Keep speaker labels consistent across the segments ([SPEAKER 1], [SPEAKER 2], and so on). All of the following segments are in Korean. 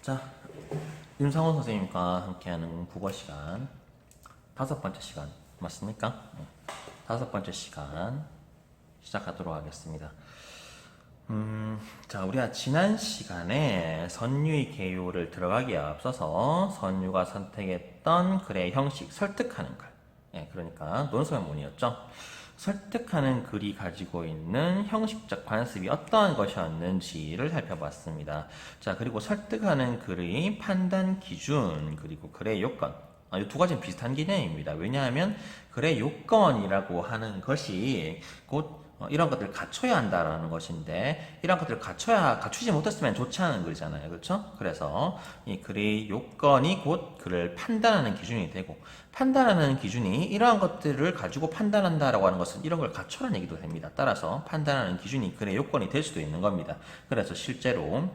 [SPEAKER 1] 자, 윤상호 선생님과 함께하는 국어 시간 5번째 시간 맞습니까? 네. 5번째 시간 시작하도록 하겠습니다. 자, 우리가 지난 시간에 선유의 개요를 들어가기에 앞서서 선유가 선택했던 글의 형식, 설득하는 글. 예, 그러니까 논설문이었죠. 설득하는 글이 가지고 있는 형식적 관습이 어떠한 것이었는지를 살펴봤습니다. 자, 그리고 설득하는 글의 판단 기준, 그리고 글의 요건. 이 두 가지는 비슷한 개념입니다. 왜냐하면 글의 요건이라고 하는 것이 곧 이런 것들을 갖춰야 한다라는 것인데, 이런 것들을 갖추지 못했으면 좋지 않은 글이잖아요. 그렇죠? 그래서 이 글의 요건이 곧 글을 판단하는 기준이 되고, 판단하는 기준이 이러한 것들을 가지고 판단한다라고 하는 것은 이런 걸 갖춰라는 얘기도 됩니다. 따라서 판단하는 기준이 글의 요건이 될 수도 있는 겁니다. 그래서 실제로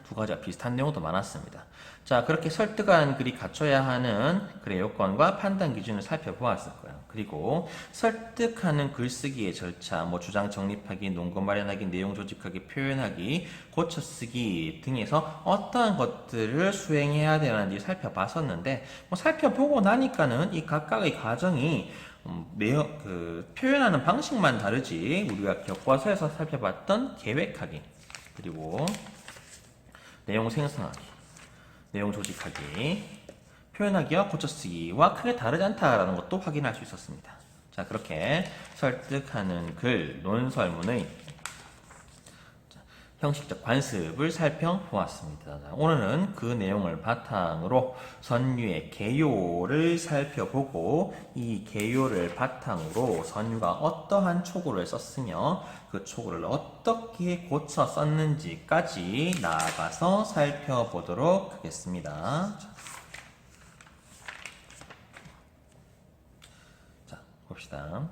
[SPEAKER 1] 두 가지가 비슷한 내용도 많았습니다. 자, 그렇게 설득한 글이 갖춰야 하는 글의 요건과 판단 기준을 살펴보았을 거예요. 그리고 설득하는 글쓰기의 절차, 주장 정립하기, 논거 마련하기, 내용 조직하기, 표현하기, 고쳐쓰기 등에서 어떠한 것들을 수행해야 되는지 살펴봤었는데, 살펴보고 나니까는 이 각각의 과정이 표현하는 방식만 다르지, 우리가 교과서에서 살펴봤던 계획하기, 그리고 내용 생성하기, 내용 조직하기, 표현하기와 고쳐쓰기와 크게 다르지 않다라는 것도 확인할 수 있었습니다. 자, 그렇게 설득하는 글, 논설문의 형식적 관습을 살펴보았습니다. 오늘은 그 내용을 바탕으로 선유의 개요를 살펴보고, 이 개요를 바탕으로 선유가 어떠한 초고를 썼으며 그 초고를 어떻게 고쳐 썼는지까지 나아가서 살펴보도록 하겠습니다. 자, 봅시다.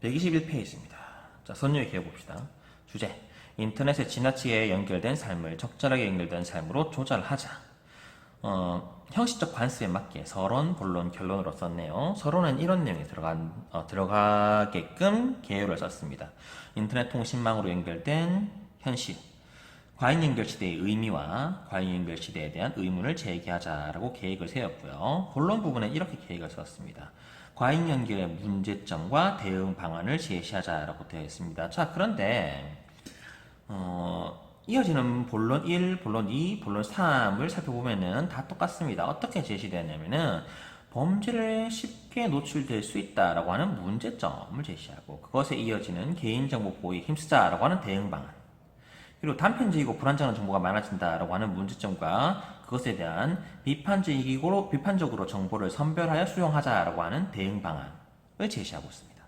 [SPEAKER 1] 121페이지입니다. 자, 선유의 개요 봅시다. 주제: 인터넷에 지나치게 연결된 삶을 적절하게 연결된 삶으로 조절하자. 형식적 관습에 맞게 서론, 본론, 결론으로 썼네요. 서론은 이런 내용이 들어가게끔 개요를 썼습니다. 인터넷 통신망으로 연결된 현실, 과잉 연결 시대의 의미와 과잉 연결 시대에 대한 의문을 제기하자라고 계획을 세웠고요. 본론 부분에 이렇게 계획을 세웠습니다. 과잉 연결의 문제점과 대응 방안을 제시하자라고 되어 있습니다. 자, 그런데 이어지는 본론 1, 본론 2, 본론 3을 살펴보면은 다 똑같습니다. 어떻게 제시되냐면은 범죄를 쉽게 노출될 수 있다라고 하는 문제점을 제시하고, 그것에 이어지는 개인정보 보호에 힘쓰자라고 하는 대응 방안, 그리고 단편적이고 불안정한 정보가 많아진다라고 하는 문제점과 그것에 대한 비판적으로 정보를 선별하여 수용하자라고 하는 대응 방안을 제시하고 있습니다.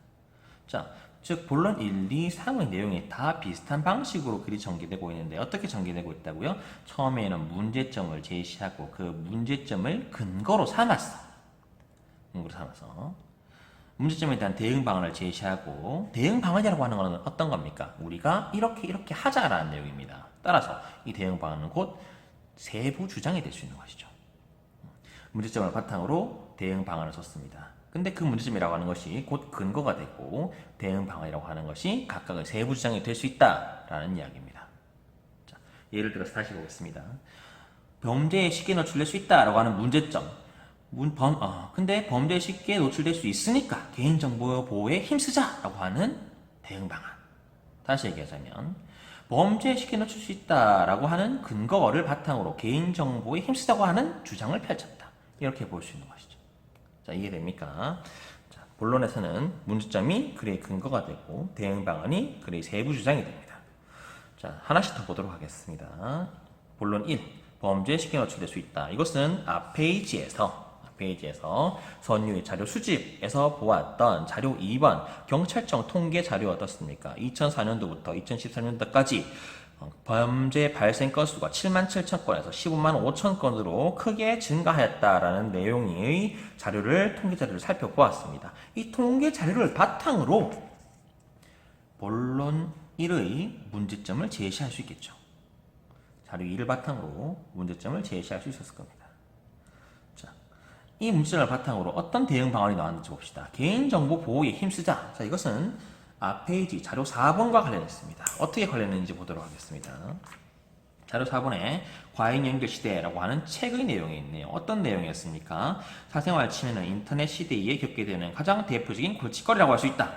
[SPEAKER 1] 자, 즉 본론 1, 2, 3의 내용이 다 비슷한 방식으로 글이 전개되고 있는데, 어떻게 전개되고 있다고요? 처음에는 문제점을 제시하고 그 문제점을 근거로 삼아서 문제점에 대한 대응 방안을 제시하고, 대응 방안이라고 하는 것은 어떤 겁니까? 우리가 이렇게 하자라는 내용입니다. 따라서 이 대응 방안은 곧 세부 주장이 될 수 있는 것이죠. 문제점을 바탕으로 대응 방안을 썼습니다. 근데 그 문제점이라고 하는 것이 곧 근거가 되고, 대응 방안이라고 하는 것이 각각의 세부 주장이 될 수 있다라는 이야기입니다. 자, 예를 들어서 다시 보겠습니다. 범죄에 쉽게 노출될 수 있다라고 하는 문제점. 근데 범죄에 쉽게 노출될 수 있으니까 개인정보 보호에 힘쓰자라고 하는 대응 방안. 다시 얘기하자면, 범죄에 쉽게 노출 수 있다라고 하는 근거를 바탕으로 개인정보에 힘쓰자고 하는 주장을 펼쳤다. 이렇게 볼 수 있는 것이죠. 자, 이해됩니까? 자, 본론에서는 문제점이 글의 근거가 되고, 대응 방안이 글의 세부 주장이 됩니다. 자, 하나씩 더 보도록 하겠습니다. 본론 1, 범죄에 쉽게 노출될 수 있다. 이것은 앞 페이지에서 선유의 자료 수집에서 보았던 자료 2번 경찰청 통계 자료 어떻습니까? 2004년도부터 2014년도까지 범죄 발생 건수가 7만 7천 건에서 15만 5천 건으로 크게 증가하였다라는 내용의 통계 자료를 살펴보았습니다. 이 통계 자료를 바탕으로 본론 1의 문제점을 제시할 수 있겠죠. 자료 2를 바탕으로 문제점을 제시할 수 있었을 겁니다. 자, 이 문제점을 바탕으로 어떤 대응 방안이 나왔는지 봅시다. 개인정보 보호에 힘쓰자. 자, 이것은 앞 페이지 자료 4번과 관련했습니다. 어떻게 관련했는지 보도록 하겠습니다. 자료 4번에 과잉연결시대라고 하는 책의 내용이 있네요. 어떤 내용이었습니까? 사생활 침해는 인터넷 시대에 겪게 되는 가장 대표적인 골칫거리라고 할 수 있다.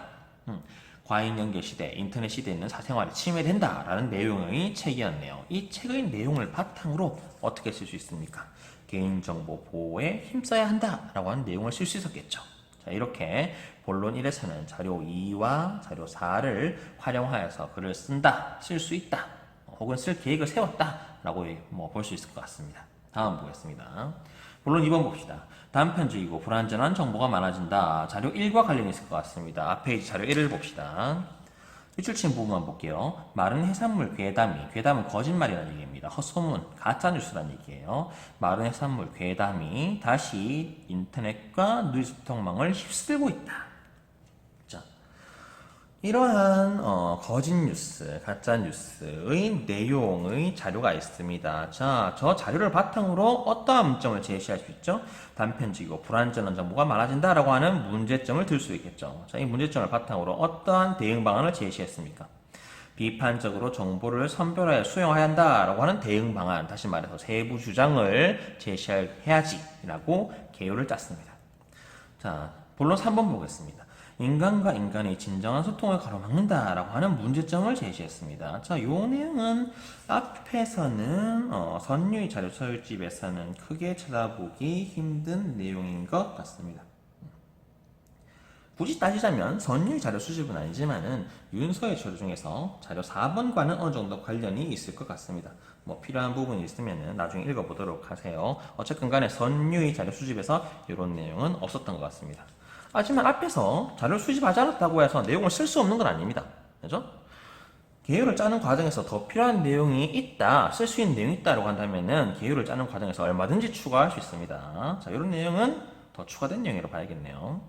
[SPEAKER 1] 과잉연결시대, 인터넷 시대에는 사생활이 침해된다라는 내용의 책이었네요. 이 책의 내용을 바탕으로 어떻게 쓸 수 있습니까? 개인정보 보호에 힘써야 한다라고 하는 내용을 쓸 수 있었겠죠. 자, 이렇게 본론 1에서는 자료 2와 자료 4를 활용하여서 글을 쓴다, 쓸 수 있다, 혹은 쓸 계획을 세웠다라고 볼 수 있을 것 같습니다. 다음 보겠습니다. 본론 2번 봅시다. 단편적이고 불완전한 정보가 많아진다. 자료 1과 관련이 있을 것 같습니다. 앞에 이제 자료 1을 봅시다. 밑줄친 부분만 볼게요. 마른 해산물 괴담은 거짓말이라는 얘기입니다. 헛소문, 가짜뉴스라는 얘기예요. 마른 해산물 괴담이 다시 인터넷과 뉴스통망을 휩쓸고 있다. 자, 이러한 거짓 뉴스, 가짜 뉴스의 내용의 자료가 있습니다. 자, 저 자료를 바탕으로 어떠한 문점을 제시할 수 있죠? 단편적이고 불완전한 정보가 많아진다라고 하는 문제점을 들 수 있겠죠. 자, 이 문제점을 바탕으로 어떠한 대응 방안을 제시했습니까? 비판적으로 정보를 선별하여 수용해야 한다라고 하는 대응 방안, 다시 말해서 세부 주장을 제시해야지라고 개요를 짰습니다. 자, 본론 3번 보겠습니다. 인간과 인간의 진정한 소통을 가로막는다라고 하는 문제점을 제시했습니다. 자, 요 내용은 앞에서는 선유의 자료 서술집에서는 크게 찾아보기 힘든 내용인 것 같습니다. 굳이 따지자면 선유의 자료 수집은 아니지만은 윤서의 자료 중에서 자료 4번과는 어느 정도 관련이 있을 것 같습니다. 필요한 부분이 있으면은 나중에 읽어보도록 하세요. 어쨌든 간에 선유의 자료 수집에서 이런 내용은 없었던 것 같습니다. 하지만 앞에서 자료를 수집하지 않았다고 해서 내용을 쓸 수 없는 건 아닙니다. 그죠? 계율을 짜는 과정에서 더 필요한 내용이 있다, 쓸 수 있는 내용이 있다라고 한다면은 계율을 짜는 과정에서 얼마든지 추가할 수 있습니다. 자, 이런 내용은 더 추가된 내용이라고 봐야겠네요.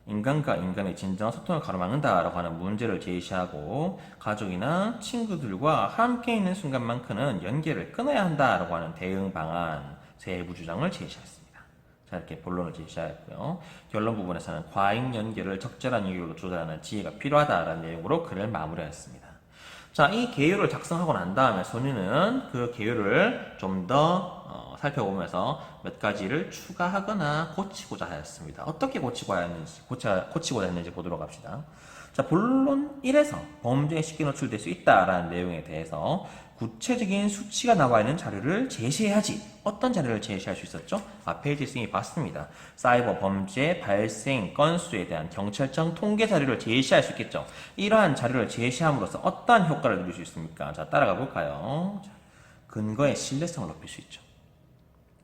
[SPEAKER 1] 인간과 인간의 진정한 소통을 가로막는다라고 하는 문제를 제시하고 가족이나 친구들과 함께 있는 순간만큼은 연계를 끊어야 한다라고 하는 대응 방안, 세부 주장을 제시했습니다. 자, 이렇게 본론을 제시하였고요. 결론 부분에서는 과잉 연결을 적절한 이유로 조절하는 지혜가 필요하다라는 내용으로 글을 마무리하였습니다. 자, 이 개요를 작성하고 난 다음에 소유는 그 개요를 좀 더 살펴보면서 몇 가지를 추가하거나 고치고자 하였습니다. 어떻게 고치고자 했는지 보도록 합시다. 자, 본론 1에서 범죄에 쉽게 노출될 수 있다라는 내용에 대해서 구체적인 수치가 나와 있는 자료를 제시해야지. 어떤 자료를 제시할 수 있었죠? 앞에 지승이 봤습니다. 사이버 범죄 발생 건수에 대한 경찰청 통계 자료를 제시할 수 있겠죠. 이러한 자료를 제시함으로써 어떠한 효과를 누릴 수 있습니까? 자, 따라가 볼까요? 자, 근거의 신뢰성을 높일 수 있죠.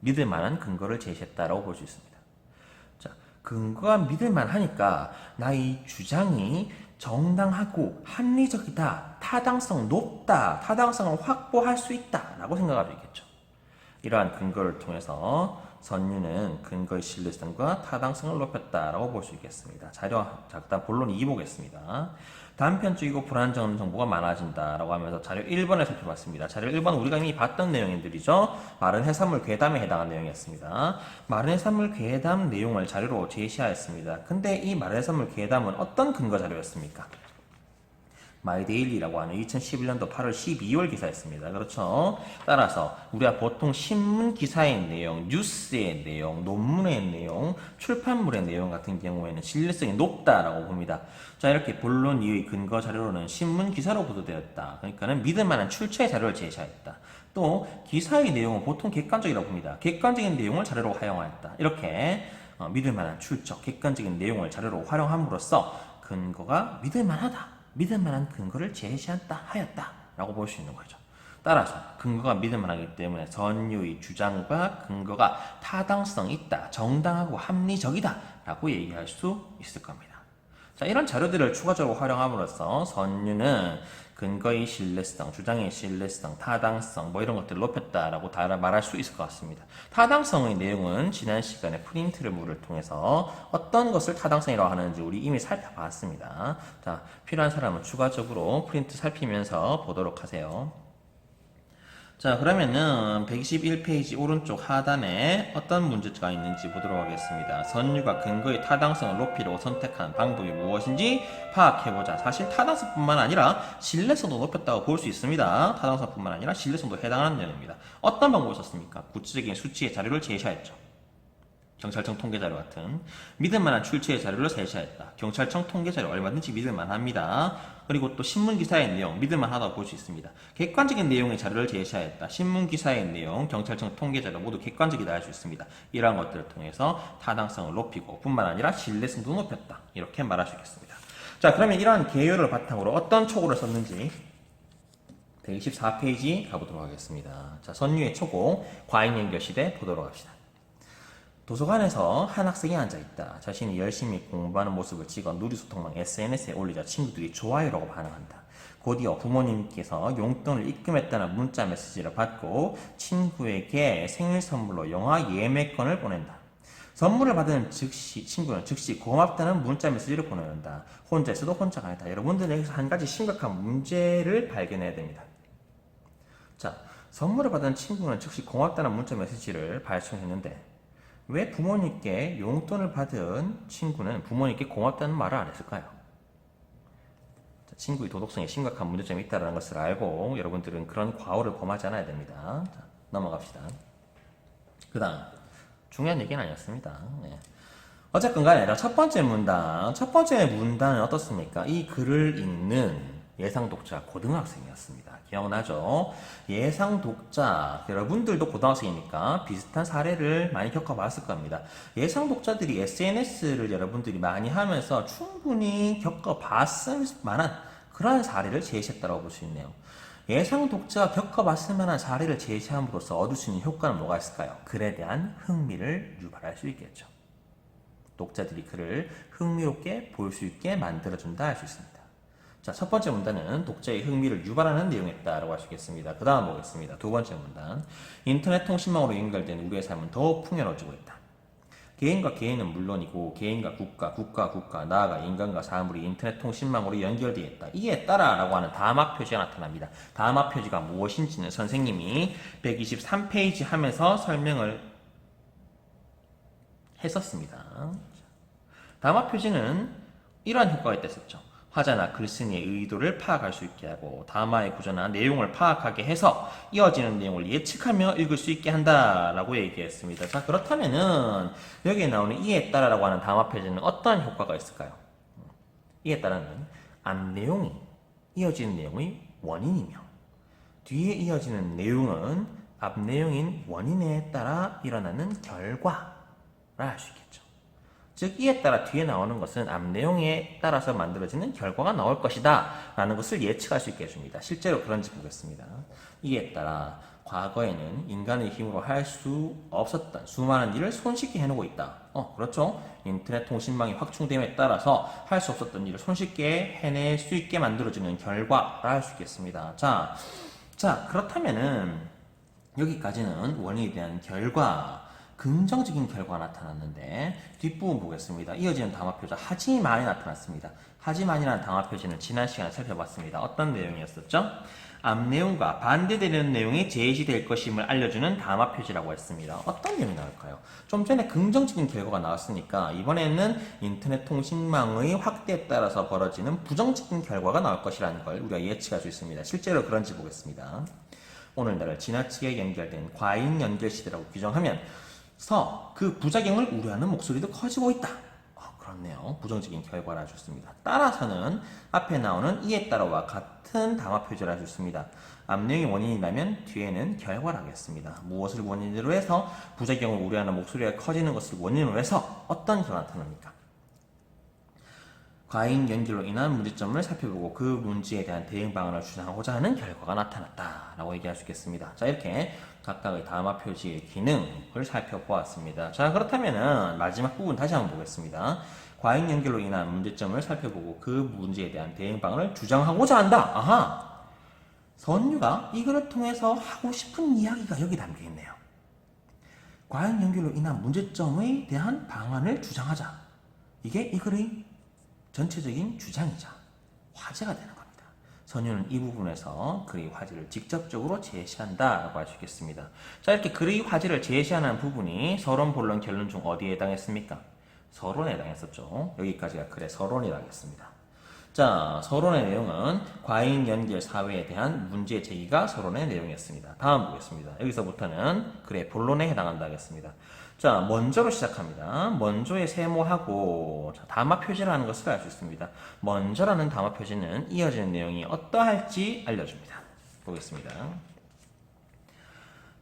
[SPEAKER 1] 믿을 만한 근거를 제시했다라고 볼 수 있습니다. 자, 근거가 믿을만 하니까 나의 주장이 정당하고 합리적이다, 타당성 높다, 타당성을 확보할 수 있다 라고 생각할 수 있겠죠. 이러한 근거를 통해서 선유는 근거의 신뢰성과 타당성을 높였다라고 볼 수 있겠습니다. 자료 작다 본론 2 보겠습니다. 단편적이고 불안정한 정보가 많아진다라고 하면서 자료 1번을 살펴봤습니다. 자료 1번 우리가 이미 봤던 내용들이죠. 마른 해산물 괴담에 해당한 내용이었습니다. 마른 해산물 괴담 내용을 자료로 제시하였습니다. 근데 이 마른 해산물 괴담은 어떤 근거 자료였습니까? 마이데일리라고 하는 2011년도 8월 12월 기사였습니다. 그렇죠? 따라서 우리가 보통 신문 기사의 내용, 뉴스의 내용, 논문의 내용, 출판물의 내용 같은 경우에는 신뢰성이 높다라고 봅니다. 자, 이렇게 본론 이의 근거 자료로는 신문 기사로 보도되었다. 그러니까는 믿을 만한 출처의 자료를 제시하였다. 또 기사의 내용은 보통 객관적이라고 봅니다. 객관적인 내용을 자료로 활용하였다. 이렇게 믿을 만한 출처, 객관적인 내용을 자료로 활용함으로써 근거가 믿을 만하다. 믿을 만한 근거를 제시한다 하였다라고 볼 수 있는 거죠. 따라서 근거가 믿을 만하기 때문에 선유의 주장과 근거가 타당성 있다, 정당하고 합리적이다라고 얘기할 수 있을 겁니다. 자, 이런 자료들을 추가적으로 활용함으로써 선유는 근거의 신뢰성, 주장의 신뢰성, 타당성 이런 것들을 높였다라고 말할 수 있을 것 같습니다. 타당성의 내용은 지난 시간에 프린트를 통해서 어떤 것을 타당성이라고 하는지 우리 이미 살펴봤습니다. 자, 필요한 사람은 추가적으로 프린트 살피면서 보도록 하세요. 자, 그러면은 121페이지 오른쪽 하단에 어떤 문제가 있는지 보도록 하겠습니다. 선유가 근거의 타당성을 높이려고 선택한 방법이 무엇인지 파악해보자. 사실 타당성뿐만 아니라 신뢰성도 높였다고 볼 수 있습니다. 타당성뿐만 아니라 신뢰성도 해당하는 내용입니다. 어떤 방법을 썼습니까? 구체적인 수치의 자료를 제시하였죠. 경찰청 통계자료 같은 믿을만한 출처의 자료를 제시하였다. 경찰청 통계자료 얼마든지 믿을만합니다. 그리고 또 신문기사의 내용 믿을만하다고 볼 수 있습니다. 객관적인 내용의 자료를 제시하였다. 신문기사의 내용, 경찰청 통계자료 모두 객관적이다 할 수 있습니다. 이러한 것들을 통해서 타당성을 높이고 뿐만 아니라 신뢰성도 높였다. 이렇게 말할 수 있겠습니다. 자, 그러면 이러한 개요를 바탕으로 어떤 초고를 썼는지 124페이지 가보도록 하겠습니다. 자, 선유의 초고 과잉연결시대 보도록 합시다. 도서관에서 한 학생이 앉아있다. 자신이 열심히 공부하는 모습을 찍어 누리소통망 SNS에 올리자 친구들이 좋아요라고 반응한다. 곧이어 부모님께서 용돈을 입금했다는 문자 메시지를 받고 친구에게 생일 선물로 영화 예매권을 보낸다. 선물을 받은 친구는 즉시 고맙다는 문자 메시지를 보낸다. 혼자 있어도 혼자가 아니다. 여러분들은 여기서 한 가지 심각한 문제를 발견해야 됩니다. 자, 선물을 받은 친구는 즉시 고맙다는 문자 메시지를 발송했는데 왜 부모님께 용돈을 받은 친구는 부모님께 고맙다는 말을 안 했을까요? 자, 친구의 도덕성에 심각한 문제점이 있다는 것을 알고 여러분들은 그런 과오를 범하지 않아야 됩니다. 자, 넘어갑시다. 그 다음 중요한 얘기는 아니었습니다. 네. 어쨌건 간에 첫 번째 문단은 어떻습니까? 이 글을 읽는 예상 독자 고등학생이었습니다. 기억나죠? 예상 독자, 여러분들도 고등학생이니까 비슷한 사례를 많이 겪어봤을 겁니다. 예상 독자들이 SNS를 여러분들이 많이 하면서 충분히 겪어봤을 만한 그런 사례를 제시했다고 볼 수 있네요. 예상 독자가 겪어봤을 만한 사례를 제시함으로써 얻을 수 있는 효과는 뭐가 있을까요? 글에 대한 흥미를 유발할 수 있겠죠. 독자들이 글을 흥미롭게 볼 수 있게 만들어준다 할 수 있습니다. 자, 첫 번째 문단은 독자의 흥미를 유발하는 내용이었다라고 할 수 있겠습니다. 그 다음 보겠습니다. 두 번째 문단. 인터넷 통신망으로 연결된 우리의 삶은 더욱 풍요로워지고 있다. 개인과 개인은 물론이고 개인과 국가, 나아가 인간과 사물이 인터넷 통신망으로 연결되어 있다. 이에 따라 라고 하는 다막 표시가 나타납니다. 다막 표시가 무엇인지는 선생님이 123페이지 하면서 설명을 했었습니다. 다막 표시는 이러한 효과가 있었죠. 화자나 글쓴이의 의도를 파악할 수 있게 하고 다마의 구조나 내용을 파악하게 해서 이어지는 내용을 예측하며 읽을 수 있게 한다라고 얘기했습니다. 자, 그렇다면은 여기에 나오는 이에 따라라고 하는 다마 표시는 어떤 효과가 있을까요? 이에 따라는 앞 내용이 이어지는 내용의 원인이며 뒤에 이어지는 내용은 앞 내용인 원인에 따라 일어나는 결과라 할 수 있겠죠. 즉 이에 따라 뒤에 나오는 것은 앞 내용에 따라서 만들어지는 결과가 나올 것이다 라는 것을 예측할 수 있게 해줍니다. 실제로 그런지 보겠습니다. 이에 따라 과거에는 인간의 힘으로 할 수 없었던 수많은 일을 손쉽게 해놓고 있다. 그렇죠. 인터넷 통신망이 확충됨에 따라서 할 수 없었던 일을 손쉽게 해낼 수 있게 만들어지는 결과라 할 수 있겠습니다. 자, 그렇다면은 여기까지는 원인에 대한 결과, 긍정적인 결과가 나타났는데 뒷부분 보겠습니다. 이어지는 담화표자 하지만이 나타났습니다. 하지만이라는 담화표지는 지난 시간에 살펴봤습니다. 어떤 내용이었었죠? 앞 내용과 반대되는 내용이 제시될 것임을 알려주는 담화표지라고 했습니다. 어떤 내용이 나올까요? 좀 전에 긍정적인 결과가 나왔으니까 이번에는 인터넷 통신망의 확대에 따라서 벌어지는 부정적인 결과가 나올 것이라는 걸 우리가 예측할 수 있습니다. 실제로 그런지 보겠습니다. 오늘날을 지나치게 연결된 과잉 연결 시대라고 규정하면 그 부작용을 우려하는 목소리도 커지고 있다. 그렇네요. 부정적인 결과라 좋습니다. 따라서는 앞에 나오는 이에 따라와 같은 담화 표시를 해줬습니다. 앞 내용이 원인이라면 뒤에는 결과를 하겠습니다. 무엇을 원인으로 해서 부작용을 우려하는 목소리가 커지는 것을 원인으로 해서 어떤 결과가 나타납니까? 과잉 연결로 인한 문제점을 살펴보고 그 문제에 대한 대응 방안을 주장하고자 하는 결과가 나타났다라고 얘기할 수 있겠습니다. 자, 이렇게 각각의 담화 표시의 기능을 살펴보았습니다. 자, 그렇다면은 마지막 부분 다시 한번 보겠습니다. 과잉 연결로 인한 문제점을 살펴보고 그 문제에 대한 대응 방안을 주장하고자 한다. 아하! 선유가 이 글을 통해서 하고 싶은 이야기가 여기 담겨 있네요. 과잉 연결로 인한 문제점에 대한 방안을 주장하자. 이게 이 글의 전체적인 주장이자 화제가 되는 겁니다. 선유는 이 부분에서 그레이 화지를 직접적으로 제시한다라고 할 수 있겠습니다. 자, 이렇게 그레이 화지를 제시하는 부분이 서론, 본론, 결론 중 어디에 해당했습니까? 서론에 해당했었죠. 여기까지가 그래 서론이 해당했습니다. 자, 서론의 내용은 과잉 연결 사회에 대한 문제 제기가 서론의 내용이었습니다. 다음 보겠습니다. 여기서부터는 그래 본론에 해당한다 하겠습니다. 자, 먼저로 시작합니다. 먼저의 세모하고 담화 표시를 하는 것을 알 수 있습니다. 먼저라는 담화 표시는 이어지는 내용이 어떠할지 알려줍니다. 보겠습니다.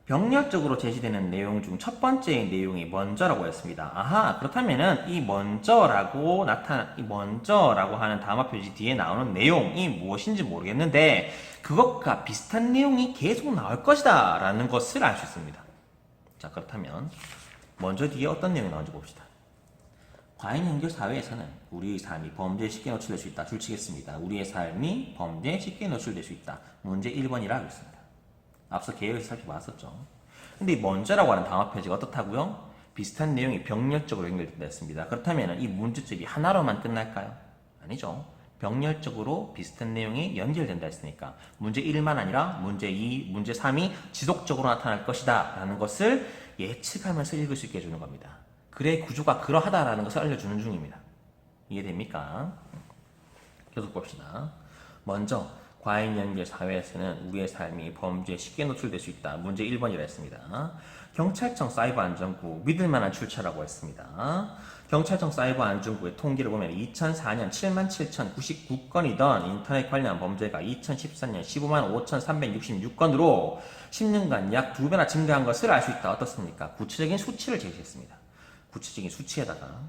[SPEAKER 1] 병렬적으로 제시되는 내용 중 첫 번째 내용이 먼저라고 했습니다. 아하, 그렇다면은 이 먼저라고 하는 담화 표시 뒤에 나오는 내용이 무엇인지 모르겠는데 그것과 비슷한 내용이 계속 나올 것이다 라는 것을 알 수 있습니다. 자, 그렇다면 먼저 뒤에 어떤 내용이 나오는지 봅시다. 과잉 연결 사회에서는 우리의 삶이 범죄에 쉽게 노출될 수 있다. 줄치겠습니다. 우리의 삶이 범죄에 쉽게 노출될 수 있다. 문제 1번이라 하겠습니다. 앞서 계획에서 살펴봤었죠. 근데 이 먼저라고 하는 담화 표시가 어떻다고요? 비슷한 내용이 병렬적으로 연결된다 했습니다. 그렇다면 이 문제집이 하나로만 끝날까요? 아니죠. 병렬적으로 비슷한 내용이 연결된다 했으니까 문제 1만 아니라 문제 2, 문제 3이 지속적으로 나타날 것이다 라는 것을 예측하면서 읽을 수 있게 해주는 겁니다. 글의 구조가 그러하다라는 것을 알려주는 중입니다. 이해됩니까? 계속 봅시다. 먼저 과잉 연결 사회에서는 우리의 삶이 범죄에 쉽게 노출될 수 있다. 문제 1번이라 했습니다. 경찰청 사이버 안전부 믿을만한 출처라고 했습니다. 경찰청 사이버 안전부의 통계를 보면 2004년 77,099건이던 인터넷 관련 범죄가 2014년 155,366건으로 10년간 약 2배나 증가한 것을 알 수 있다. 어떻습니까? 구체적인 수치를 제시했습니다. 구체적인 수치에다가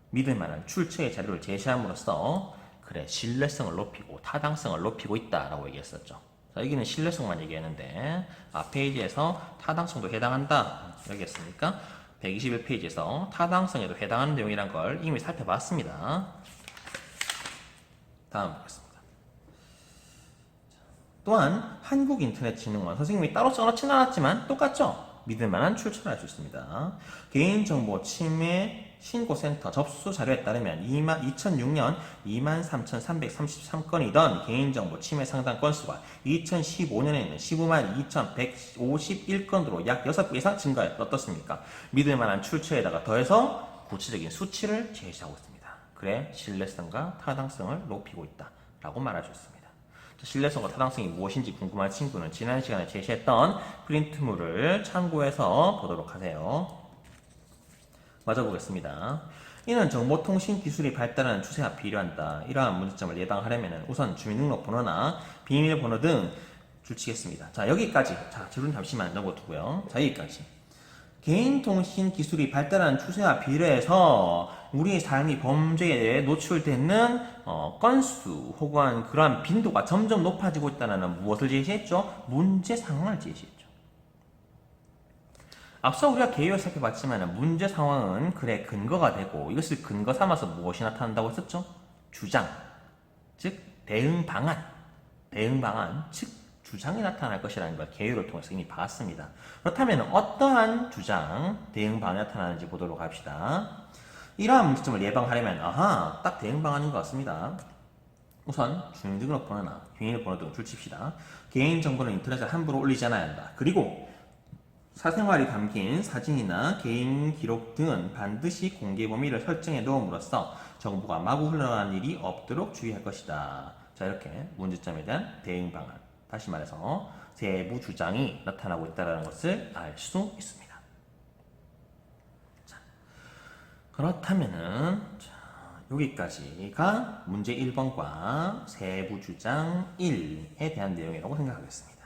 [SPEAKER 1] 믿을만한 출처의 자료를 제시함으로써 그래 신뢰성을 높이고 타당성을 높이고 있다라고 얘기했었죠. 자, 여기는 신뢰성만 얘기했는데 앞 페이지에서 타당성도 해당한다 여기 했으니까 121페이지에서 타당성에도 해당하는 내용이란 걸 이미 살펴봤습니다. 다음 보겠습니다. 또한 한국인터넷진흥원 선생님이 따로 써놓지는 않았지만 똑같죠? 믿을만한 출처를 알 수 있습니다. 개인정보 침해 신고센터 접수 자료에 따르면 2006년 23,333건이던 개인정보 침해 상담 건수가 2015년에는 152,151건으로 약 6배 이상 증가했다. 어떻습니까? 믿을만한 출처에다가 더해서 구체적인 수치를 제시하고 있습니다. 그래 신뢰성과 타당성을 높이고 있다 라고 말할 수 있습니다. 신뢰성과 타당성이 무엇인지 궁금한 친구는 지난 시간에 제시했던 프린트물을 참고해서 보도록 하세요. 맞아 보겠습니다. 이는 정보통신기술이 발달하는 추세가 필요한다. 이러한 문제점을 예방하려면 우선 주민등록번호나 비밀번호 등 줄치겠습니다. 자, 여기까지. 자, 저는 잠시만 넘어두고요. 자, 여기까지. 개인통신기술이 발달하는 추세와 비례해서 우리의 삶이 범죄에 노출되는 건수 혹은 그러한 빈도가 점점 높아지고 있다는 무엇을 제시했죠? 문제 상황을 제시했죠. 앞서 우리가 개요를 살펴봤지만 문제 상황은 글의 근거가 되고 이것을 근거 삼아서 무엇이 나타난다고 했었죠? 주장, 즉 대응 방안, 즉 주장이 나타날 것이라는 걸 개요를 통해서 이미 봤습니다. 그렇다면 어떠한 주장, 대응 방안이 나타나는지 보도록 합시다. 이러한 문제점을 예방하려면 딱 대응 방안인 것 같습니다. 우선 주민등록번호나 비밀번호 등을 줄칩시다. 개인정보는 인터넷에 함부로 올리지 않아야 한다. 그리고 사생활이 담긴 사진이나 개인 기록 등은 반드시 공개 범위를 설정해 놓음으로써 정보가 마구 흘러가는 일이 없도록 주의할 것이다. 자, 이렇게 문제점에 대한 대응 방안, 다시 말해서 세부 주장이 나타나고 있다는 것을 알 수 있습니다. 자, 그렇다면은 여기까지가 문제 1번과 세부 주장 1에 대한 내용이라고 생각하겠습니다.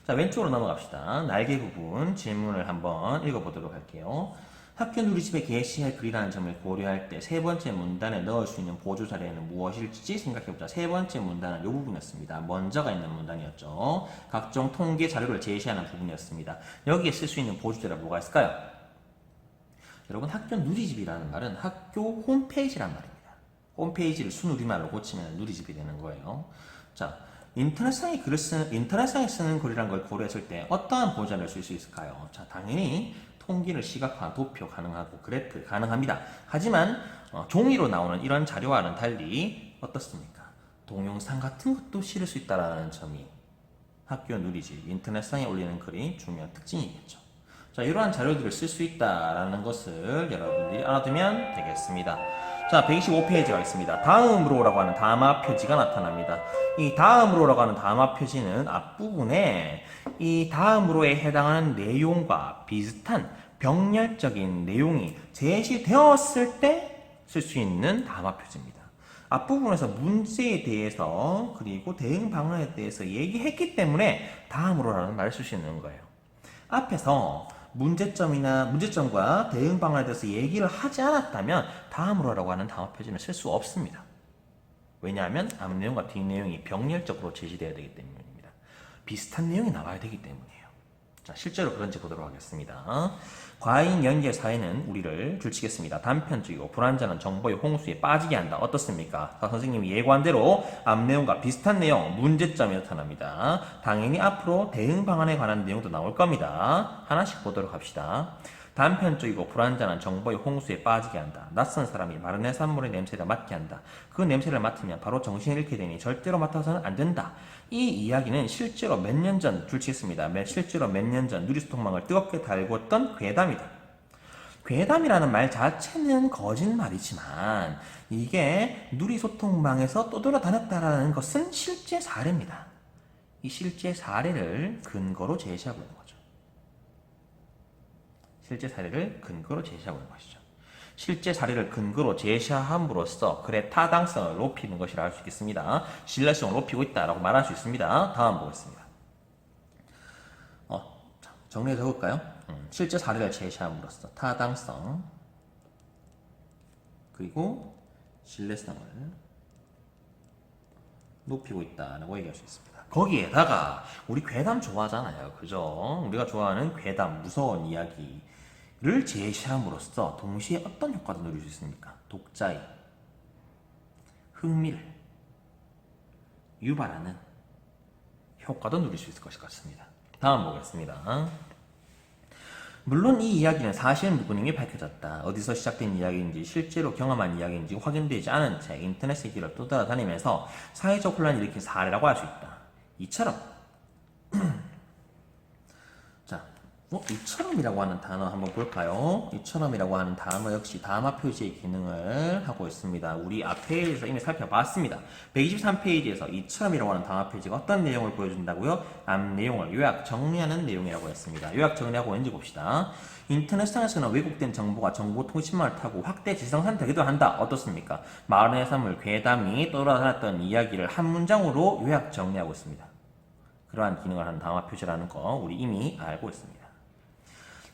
[SPEAKER 1] 자, 왼쪽으로 넘어갑시다. 날개 부분 질문을 한번 읽어보도록 할게요. 학교 누리집에 게시할 글이라는 점을 고려할 때 세 번째 문단에 넣을 수 있는 보조 자료는 무엇일지 생각해보자. 세 번째 문단은 이 부분이었습니다. 먼저가 있는 문단이었죠. 각종 통계 자료를 제시하는 부분이었습니다. 여기에 쓸 수 있는 보조 자료가 뭐가 있을까요? 여러분, 학교 누리집이라는 말은 학교 홈페이지란 말입니다. 홈페이지를 순우리말로 고치면 누리집이 되는 거예요. 자, 인터넷상에 쓰는 글이란 걸 고려했을 때 어떠한 보조자료를 쓸 수 있을까요? 자, 당연히 통계를 시각화, 도표 가능하고 그래프 가능합니다. 하지만 종이로 나오는 이런 자료와는 달리 어떻습니까? 동영상 같은 것도 실을 수 있다는 점이 학교 누리집, 인터넷상에 올리는 글이 중요한 특징이겠죠. 자, 이러한 자료들을 쓸 수 있다는 것을 여러분들이 알아두면 되겠습니다. 자, 125페이지가 있습니다. 다음으로라고 하는 담화 표지가 나타납니다. 이 다음으로라고 하는 담화 표지는 앞부분에 이 다음으로에 해당하는 내용과 비슷한 병렬적인 내용이 제시되었을 때 쓸 수 있는 담화 표지입니다. 앞부분에서 문제에 대해서 그리고 대응 방안에 대해서 얘기했기 때문에 다음으로라는 말을 쓸 수 있는 거예요. 앞에서 문제점과 대응 방안에 대해서 얘기를 하지 않았다면 다음으로라고 하는 담화 표지는 쓸 수 없습니다. 왜냐하면 앞 내용과 뒷 내용이 병렬적으로 제시되어야 되기 때문입니다. 비슷한 내용이 나와야 되기 때문이에요. 자, 실제로 그런지 보도록 하겠습니다. 과잉 연계 사회는 우리를 줄치겠습니다. 단편적이고 불완전한 정보의 홍수에 빠지게 한다. 어떻습니까? 자, 선생님이 예고한대로 앞 내용과 비슷한 내용, 문제점이 나타납니다. 당연히 앞으로 대응 방안에 관한 내용도 나올 겁니다. 하나씩 보도록 합시다. 단편적이고 불완전한 정보의 홍수에 빠지게 한다. 낯선 사람이 마른 해산물의 냄새를 맡게 한다. 그 냄새를 맡으면 바로 정신을 잃게 되니 절대로 맡아서는 안 된다. 이 이야기는 실제로 몇 년 전 줄치했습니다. 실제로 몇 년 전 누리소통망을 뜨겁게 달궜던 괴담이다. 괴담이라는 말 자체는 거짓말이지만 이게 누리소통망에서 떠돌아다녔다는 것은 실제 사례입니다. 이 실제 사례를 근거로 제시하고 있는 거죠. 실제 사례를 근거로 제시하고 있는 것이죠. 실제 사례를 근거로 제시함으로써 글의 타당성을 높이는 것이라 할 수 있겠습니다. 신뢰성을 높이고 있다라고 말할 수 있습니다. 다음 보겠습니다. 정리해 적을까요? 실제 사례를 제시함으로써 타당성 그리고 신뢰성을 높이고 있다라고 얘기할 수 있습니다. 거기에다가 우리 괴담 좋아하잖아요. 그죠? 우리가 좋아하는 괴담, 무서운 이야기를 제시함으로써 동시에 어떤 효과도 누릴 수 있습니까? 독자의 흥미를 유발하는 효과도 누릴 수 있을 것 같습니다. 다음 보겠습니다. 물론 이 이야기는 사실 무근임이 밝혀졌다. 어디서 시작된 이야기인지 실제로 경험한 이야기인지 확인되지 않은 채 인터넷의 길을 떠돌아다니면서 사회적 혼란을 일으킨 사례라고 할 수 있다. 이처럼 자, 이처럼이라고 하는 단어 한번 볼까요? 이처럼이라고 하는 단어 역시 담화 표시의 기능을 하고 있습니다. 우리 앞페이지에서 이미 살펴봤습니다. 123페이지에서 이처럼이라고 하는 담화 표시가 어떤 내용을 보여준다고요? 앞 내용을 요약 정리하는 내용이라고 했습니다. 요약 정리하고 왠지 봅시다. 인터넷상에서는 왜곡된 정보가 정보통신망을 타고 확대 지성산되기도 한다. 어떻습니까? 마을의 해산물 괴담이 떠돌아다녔던 이야기를 한 문장으로 요약 정리하고 있습니다. 그러한 기능을 하는 담화 표시라는 거 우리 이미 알고 있습니다.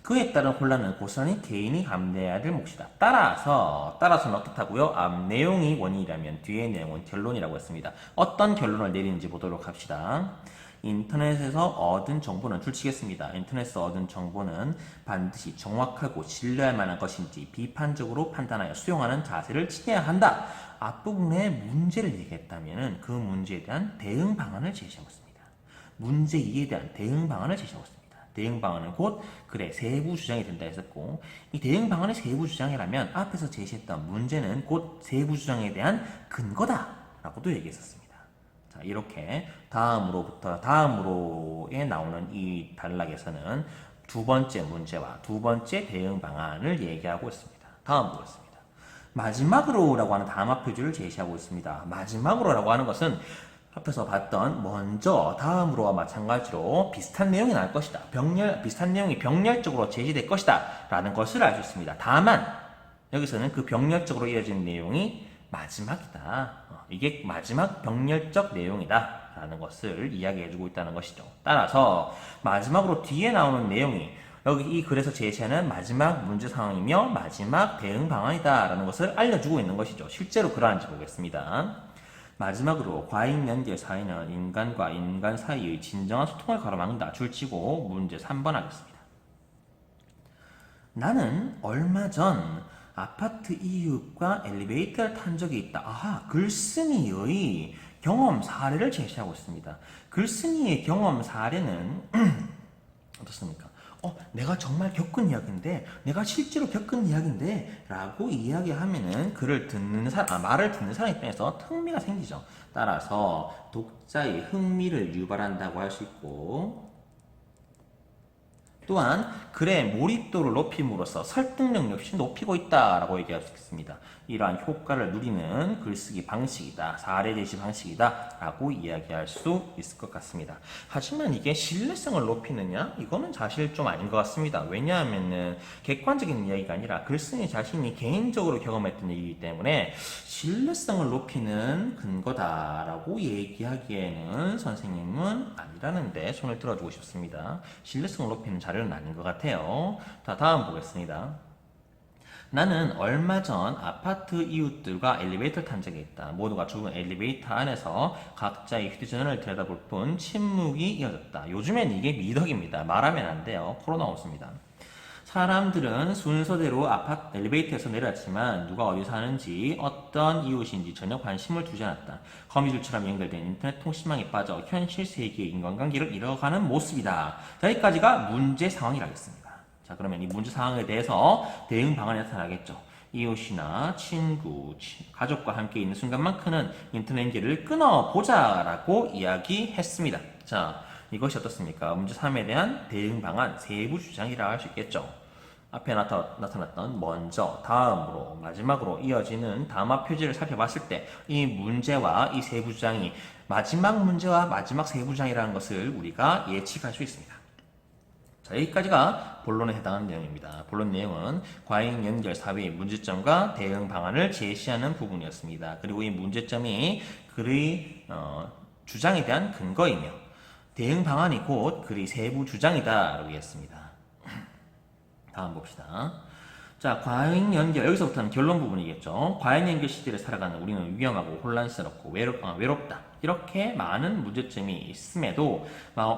[SPEAKER 1] 그에 따른 혼란은 고스란히 개인이 감내해야 될 몫이다. 따라서는 어떻다고요? 앞 내용이 원인이라면 뒤의 내용은 결론이라고 했습니다. 어떤 결론을 내리는지 보도록 합시다. 인터넷에서 얻은 정보는 줄치겠습니다. 인터넷에서 얻은 정보는 반드시 정확하고 신뢰할 만한 것인지 비판적으로 판단하여 수용하는 자세를 취해야 한다. 앞부분에 문제를 얘기했다면 그 문제에 대한 대응 방안을 제시하고 있습니다. 문제 이해에 대한 대응 방안을 제시하고 있습니다. 대응 방안은 곧 글의 세부 주장이 된다 했었고, 이 대응 방안의 세부 주장이라면 앞에서 제시했던 문제는 곧 세부 주장에 대한 근거다라고도 얘기했었습니다. 자, 이렇게 다음으로에 나오는 이 단락에서는 두 번째 문제와 두 번째 대응 방안을 얘기하고 있습니다. 다음 보겠습니다. 마지막으로라고 하는 담화 표지를 제시하고 있습니다. 마지막으로라고 하는 것은 앞에서 봤던 먼저 다음으로와 마찬가지로 비슷한 내용이 나올 것이다. 비슷한 내용이 병렬적으로 제시될 것이다 라는 것을 알 수 있습니다. 다만 여기서는 그 병렬적으로 이어진 내용이 마지막이다. 이게 마지막 병렬적 내용이다 라는 것을 이야기해주고 있다는 것이죠. 따라서 마지막으로 뒤에 나오는 내용이 여기 이 글에서 제시하는 마지막 문제 상황이며 마지막 대응 방안이다 라는 것을 알려주고 있는 것이죠. 실제로 그러한지 보겠습니다. 마지막으로 과잉 연계 사회는 인간과 인간 사이의 진정한 소통을 가로막는다. 줄치고 문제 3번 하겠습니다. 나는 얼마 전 아파트 이웃과 엘리베이터를 탄 적이 있다. 아하, 글쓴이의 경험 사례를 제시하고 있습니다. 글쓴이의 경험 사례는 어떻습니까? 내가 정말 겪은 이야기인데, 내가 실제로 겪은 이야기인데, 라고 이야기하면은 말을 듣는 사람 입장에서 흥미가 생기죠. 따라서 독자의 흥미를 유발한다고 할 수 있고, 또한 글의 몰입도를 높임으로써 설득력 역시 높이고 있다라고 얘기할 수 있습니다. 이러한 효과를 누리는 글쓰기 방식이다, 사례 제시 방식이다 라고 이야기할 수 있을 것 같습니다. 하지만 이게 신뢰성을 높이느냐? 이거는 사실 좀 아닌 것 같습니다. 왜냐하면은 객관적인 이야기가 아니라 글쓴이 자신이 개인적으로 경험했던 얘기이기 때문에 신뢰성을 높이는 근거다라고 얘기하기에는 선생님은 아니라는데 손을 들어주고 싶습니다. 신뢰성을 높이는 자료는 아닌 것 같아요. 자, 다음 보겠습니다. 나는 얼마 전 아파트 이웃들과 엘리베이터를 탄 적이 있다. 모두가 좁은 엘리베이터 안에서 각자의 휴대전화를 들여다볼 뿐 침묵이 이어졌다. 요즘엔 이게 미덕입니다. 말하면 안 돼요. 코로나 없습니다. 사람들은 순서대로 아파트 엘리베이터에서 내렸지만 누가 어디 사는지 어떤 이웃인지 전혀 관심을 두지 않았다. 거미줄처럼 연결된 인터넷 통신망에 빠져 현실 세계의 인간관계를 잃어가는 모습이다. 여기까지가 문제 상황이라겠습니다. 자, 그러면 이 문제 상황에 대해서 대응 방안이 나타나겠죠. 이웃이나 친구, 가족과 함께 있는 순간만큼은 인터넷 연결을 끊어보자 라고 이야기했습니다. 자, 이것이 어떻습니까? 문제 3에 대한 대응 방안 세부 주장이라 할 수 있겠죠. 앞에 나타났던 먼저, 다음으로, 마지막으로 이어지는 담화 표지를 살펴봤을 때 이 문제와 이 세부 주장이 마지막 문제와 마지막 세부 주장이라는 것을 우리가 예측할 수 있습니다. 자, 여기까지가 본론에 해당하는 내용입니다. 본론 내용은 과잉 연결 사회의 문제점과 대응 방안을 제시하는 부분이었습니다. 그리고 이 문제점이 글의 주장에 대한 근거이며 대응 방안이 곧 글의 세부 주장이다 라고 했습니다. 다음 봅시다. 자, 과잉 연결, 여기서부터는 결론 부분이겠죠. 과잉 연결 시대를 살아가는 우리는 위험하고 혼란스럽고 외롭다. 이렇게 많은 문제점이 있음에도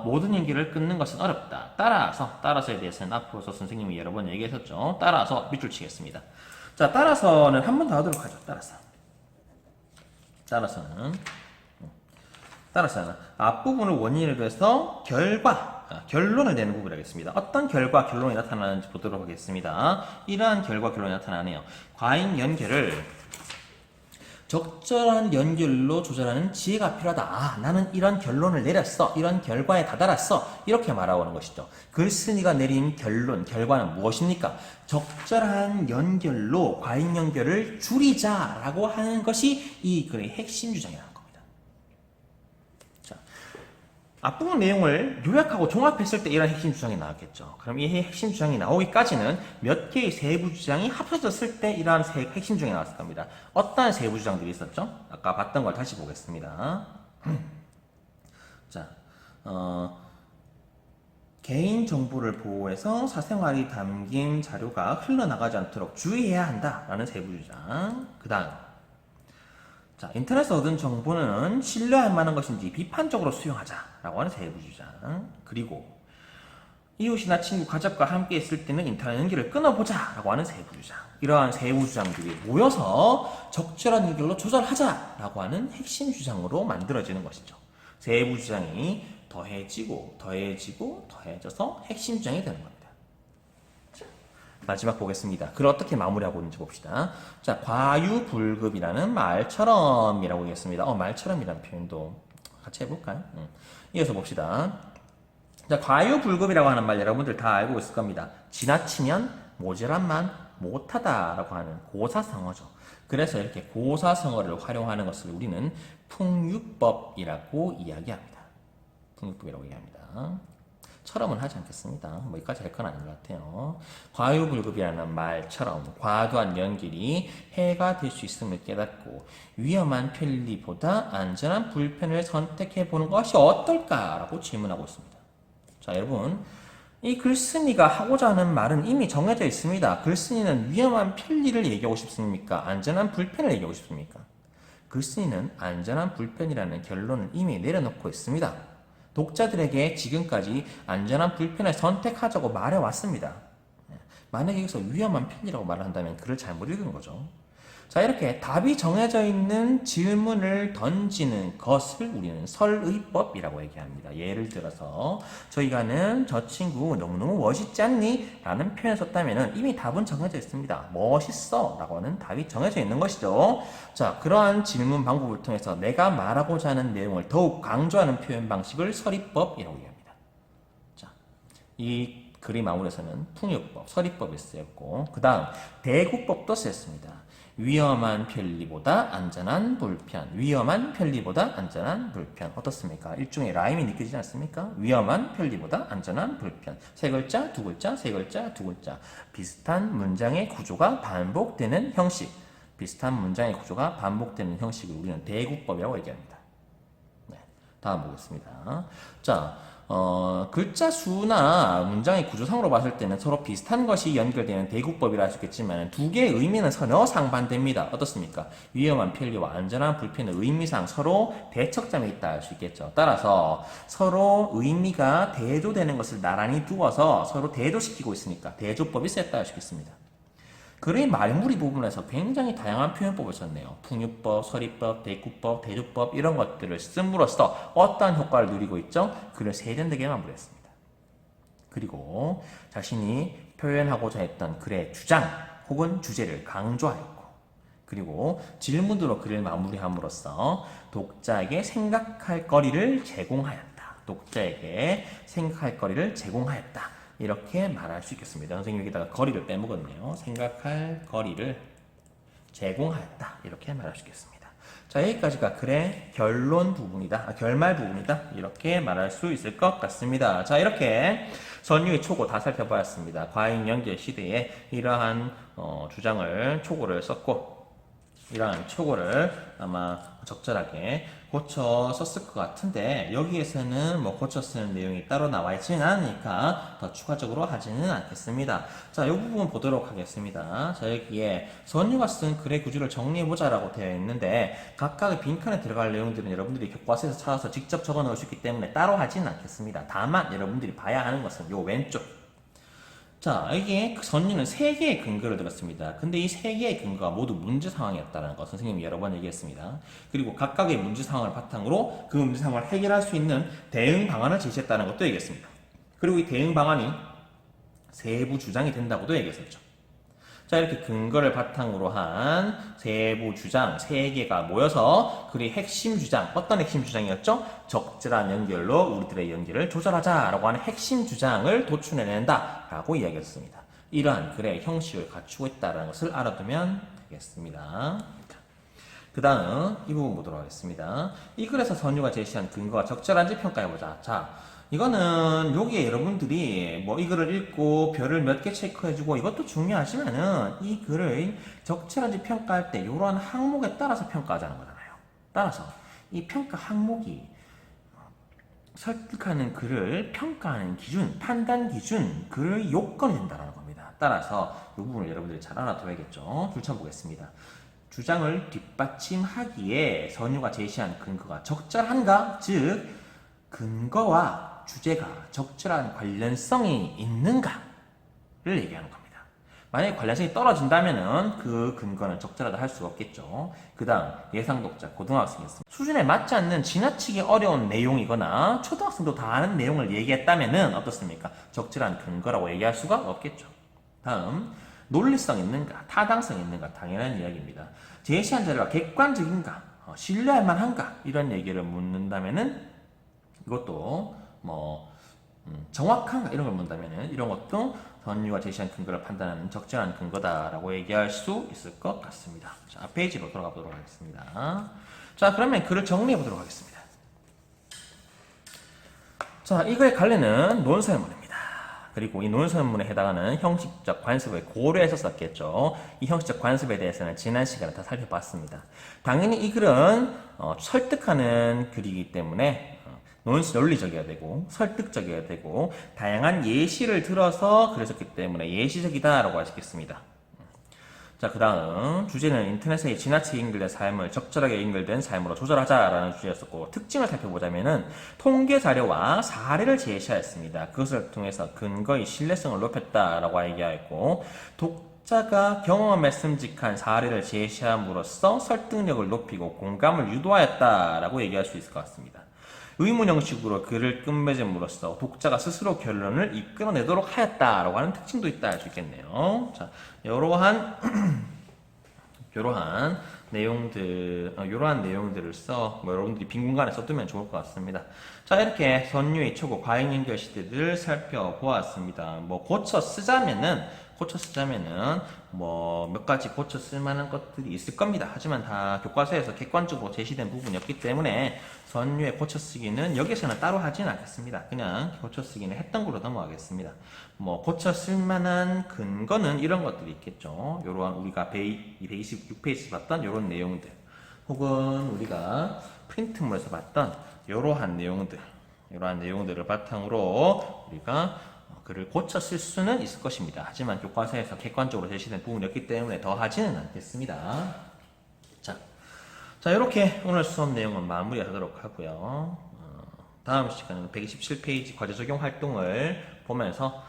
[SPEAKER 1] 모든 연결을 끊는 것은 어렵다. 따라서에 대해서는 앞으로서 선생님이 여러 번 얘기했었죠. 따라서 밑줄 치겠습니다. 자, 따라서는 한 번 더 하도록 하죠. 따라서는 앞부분을 원인으로 해서 결론을 내는 부분을 하겠습니다. 어떤 결과, 결론이 나타나는지 보도록 하겠습니다. 이러한 결과, 결론이 나타나네요. 과잉 연결을 적절한 연결로 조절하는 지혜가 필요하다. 나는 이런 결론을 내렸어. 이런 결과에 다다랐어. 이렇게 말하고 것이죠. 글쓴이가 내린 결과는 무엇입니까? 적절한 연결로 과잉 연결을 줄이자라고 하는 것이 이 글의 핵심 주장이라는 겁니다. 앞부분 내용을 요약하고 종합했을 때 이런 핵심 주장이 나왔겠죠. 그럼 이 핵심 주장이 나오기까지는 몇 개의 세부 주장이 합쳐졌을 때 이러한 핵심 주장이 나왔을 겁니다. 어떤 세부 주장들이 있었죠? 아까 봤던 걸 다시 보겠습니다. 자, 개인 정보를 보호해서 사생활이 담긴 자료가 흘러나가지 않도록 주의해야 한다라는 세부 주장. 그 다음, 자, 인터넷에서 얻은 정보는 신뢰할 만한 것인지 비판적으로 수용하자라고 하는 세부 주장. 그리고 이웃이나 친구, 가족과 함께 있을 때는 인터넷 연결을 끊어보자라고 하는 세부 주장. 이러한 세부 주장들이 모여서 적절한 연결로 조절하자라고 하는 핵심 주장으로 만들어지는 것이죠. 세부 주장이 더해져서 핵심 주장이 되는 겁니다. 마지막 보겠습니다. 글을 어떻게 마무리하고 있는지 봅시다. 자, 과유불급이라는 말처럼이라고 하겠습니다. 말처럼이라는 표현도 같이 해볼까요? 이어서 봅시다. 자, 과유불급이라고 하는 말 여러분들 다 알고 있을 겁니다. 지나치면 모자란만 못하다라고 하는 고사성어죠. 그래서 이렇게 고사성어를 활용하는 것을 우리는 풍유법이라고 이야기합니다. 풍유법이라고 이야기합니다. 처럼은 하지 않겠습니다. 여기까지 할 건 아닌 것 같아요. 과유불급이라는 말처럼 과도한 연결이 해가 될 수 있음을 깨닫고 위험한 편리보다 안전한 불편을 선택해보는 것이 어떨까라고 질문하고 있습니다. 자, 여러분, 이 글쓴이가 하고자 하는 말은 이미 정해져 있습니다. 글쓴이는 위험한 편리를 얘기하고 싶습니까? 안전한 불편을 얘기하고 싶습니까? 글쓴이는 안전한 불편이라는 결론을 이미 내려놓고 있습니다. 독자들에게 지금까지 안전한 불편을 선택하자고 말해왔습니다. 만약에 여기서 위험한 편이라고 말을 한다면 글을 잘못 읽은 거죠. 자, 이렇게 답이 정해져 있는 질문을 던지는 것을 우리는 설의법이라고 얘기합니다. 예를 들어서 저희가는 저 친구 너무너무 멋있지 않니? 라는 표현을 썼다면 이미 답은 정해져 있습니다. 멋있어 라고 하는 답이 정해져 있는 것이죠. 자, 그러한 질문 방법을 통해서 내가 말하고자 하는 내용을 더욱 강조하는 표현 방식을 설의법이라고 얘기합니다. 자, 이 글이 마무리에서는 풍요법, 설의법이 쓰였고 그 다음 대구법도 쓰였습니다. 위험한 편리보다 안전한 불편. 위험한 편리보다 안전한 불편. 어떻습니까? 일종의 라임이 느껴지지 않습니까? 위험한 편리보다 안전한 불편. 세 글자, 두 글자, 세 글자, 두 글자. 비슷한 문장의 구조가 반복되는 형식. 비슷한 문장의 구조가 반복되는 형식을 우리는 대구법이라고 얘기합니다. 네, 다음 보겠습니다. 자, 글자 수나 문장의 구조상으로 봤을 때는 서로 비슷한 것이 연결되는 대구법이라 할 수 있겠지만 두 개의 의미는 전혀 상반됩니다. 어떻습니까? 위험한 편리와 안전한 불편의 의미상 서로 대척점에 있다 할 수 있겠죠. 따라서 서로 의미가 대조되는 것을 나란히 두어서 서로 대조시키고 있으니까 대조법이 쓰였다 할 수 있겠습니다. 글의 말무리 부분에서 굉장히 다양한 표현법을 썼네요. 풍유법, 설의법, 대구법, 대조법 이런 것들을 씀으로써 어떠한 효과를 누리고 있죠? 글을 세련되게 마무리했습니다. 그리고 자신이 표현하고자 했던 글의 주장 혹은 주제를 강조하였고 그리고 질문으로 글을 마무리함으로써 독자에게 생각할 거리를 제공하였다. 독자에게 생각할 거리를 제공하였다. 이렇게 말할 수 있겠습니다. 선생님 여기다가 거리를 빼먹었네요. 생각할 거리를 제공하였다. 이렇게 말할 수 있겠습니다. 자, 여기까지가 글의 결론 부분이다. 결말 부분이다. 이렇게 말할 수 있을 것 같습니다. 자, 이렇게 선유의 초고 다 살펴보았습니다. 과잉 연결 시대에 이러한 주장을 초고를 썼고 이러한 초고를 아마 적절하게 고쳐 썼을 것 같은데 여기에서는 뭐 고쳐 쓰는 내용이 따로 나와 있지는 않으니까 더 추가적으로 하지는 않겠습니다. 자, 이 부분 보도록 하겠습니다. 자, 여기에 선유가 쓴 글의 구조를 정리해보자 라고 되어 있는데 각각의 빈칸에 들어갈 내용들은 여러분들이 교과서에서 찾아서 직접 적어 넣을 수 있기 때문에 따로 하지는 않겠습니다. 다만 여러분들이 봐야 하는 것은 요 왼쪽 자, 이게 선유는 3개의 근거를 들었습니다. 근데 이 3개의 근거가 모두 문제 상황이었다는 거 선생님이 여러 번 얘기했습니다. 그리고 각각의 문제 상황을 바탕으로 그 문제 상황을 해결할 수 있는 대응 방안을 제시했다는 것도 얘기했습니다. 그리고 이 대응 방안이 세부 주장이 된다고도 얘기했었죠. 자, 이렇게 근거를 바탕으로 한 세부 주장 3개가 모여서 글의 핵심 주장, 어떤 핵심 주장이었죠? 적절한 연결로 우리들의 연결을 조절하자라고 하는 핵심 주장을 도출해낸다라고 이야기했습니다. 이러한 글의 형식을 갖추고 있다는 것을 알아두면 되겠습니다. 그 다음 이 부분 보도록 하겠습니다. 이 글에서 선유가 제시한 근거가 적절한지 평가해보자. 자, 이거는 여기에 여러분들이 뭐 이 글을 읽고 별을 몇 개 체크해주고 이것도 중요하지만은 이 글을 적절한지 평가할 때 이러한 항목에 따라서 평가하자는 거잖아요. 따라서 이 평가 항목이 설득하는 글을 평가하는 기준, 판단 기준, 글의 요건이 된다는 겁니다. 따라서 이 부분을 여러분들이 잘 알아둬야겠죠. 줄쳐보겠습니다. 주장을 뒷받침하기에 선유가 제시한 근거가 적절한가? 즉 근거와 주제가 적절한 관련성이 있는가를 얘기하는 겁니다. 만약에 관련성이 떨어진다면 그 근거는 적절하다 할 수가 없겠죠. 그 다음 예상 독자 고등학생이었습니다. 수준에 맞지 않는 지나치게 어려운 내용이거나 초등학생도 다 아는 내용을 얘기했다면 어떻습니까? 적절한 근거라고 얘기할 수가 없겠죠. 다음 논리성 있는가 타당성 있는가 당연한 이야기입니다. 제시한 자료가 객관적인가 신뢰할 만한가 이런 얘기를 묻는다면은 이것도 정확한가 이런 걸 묻는다면은 이런 것도 선유가 제시한 근거를 판단하는 적절한 근거다라고 얘기할 수 있을 것 같습니다. 자, 페이지로 돌아가 보도록 하겠습니다. 자, 그러면 글을 정리해 보도록 하겠습니다. 자, 이거의 갈래는 논설문입니다. 그리고 이 논설문에 해당하는 형식적 관습을 고려해서 썼겠죠. 이 형식적 관습에 대해서는 지난 시간에 다 살펴봤습니다. 당연히 이 글은 설득하는 글이기 때문에 논리적이어야 되고 설득적이어야 되고 다양한 예시를 들어서 그랬었기 때문에 예시적이다라고 할 수 있겠습니다. 자, 그 다음 주제는 인터넷에 지나치게 연결된 삶을 적절하게 연결된 삶으로 조절하자라는 주제였었고 특징을 살펴보자면은 통계 자료와 사례를 제시하였습니다. 그것을 통해서 근거의 신뢰성을 높였다라고 얘기하였고 독자가 경험한 말씀직한 사례를 제시함으로써 설득력을 높이고 공감을 유도하였다라고 얘기할 수 있을 것 같습니다. 의문 형식으로 글을 끝맺음으로써 독자가 스스로 결론을 이끌어내도록 하였다라고 하는 특징도 있다 할 수 있겠네요. 자, 이러한 내용들을 여러분들이 빈 공간에 써두면 좋을 것 같습니다. 자, 이렇게 선유의 초고 과잉 연결 시대들을 살펴보았습니다. 고쳐 쓰자면은 몇 가지 고쳐 쓸 만한 것들이 있을 겁니다. 하지만 다 교과서에서 객관적으로 제시된 부분이었기 때문에 선유의 고쳐 쓰기는 여기서는 따로 하진 않겠습니다. 그냥 고쳐 쓰기는 했던 걸로 넘어가겠습니다. 고쳐 쓸 만한 근거는 이런 것들이 있겠죠. 요러한 우리가 226페이지 봤던 요런 내용들, 혹은 우리가 프린트물에서 봤던 요러한 내용들을 바탕으로 우리가 글을 고쳐 쓸 수는 있을 것입니다. 하지만 교과서에서 객관적으로 제시된 부분이었기 때문에 더 하지는 않겠습니다. 자, 이렇게 오늘 수업 내용은 마무리하도록 하고요. 다음 시간에는 127페이지 과제 적용 활동을 보면서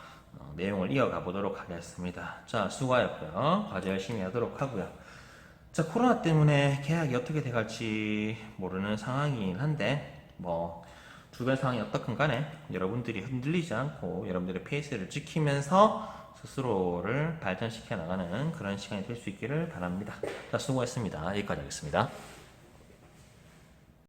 [SPEAKER 1] 내용을 이어가 보도록 하겠습니다. 자, 수고하였고요. 과제 열심히 하도록 하고요. 자, 코로나 때문에 계약이 어떻게 돼갈지 모르는 상황이긴 한데 주변 상황이 어떻든 간에 여러분들이 흔들리지 않고 여러분들의 페이스를 지키면서 스스로를 발전시켜 나가는 그런 시간이 될 수 있기를 바랍니다. 자, 수고했습니다. 여기까지 하겠습니다.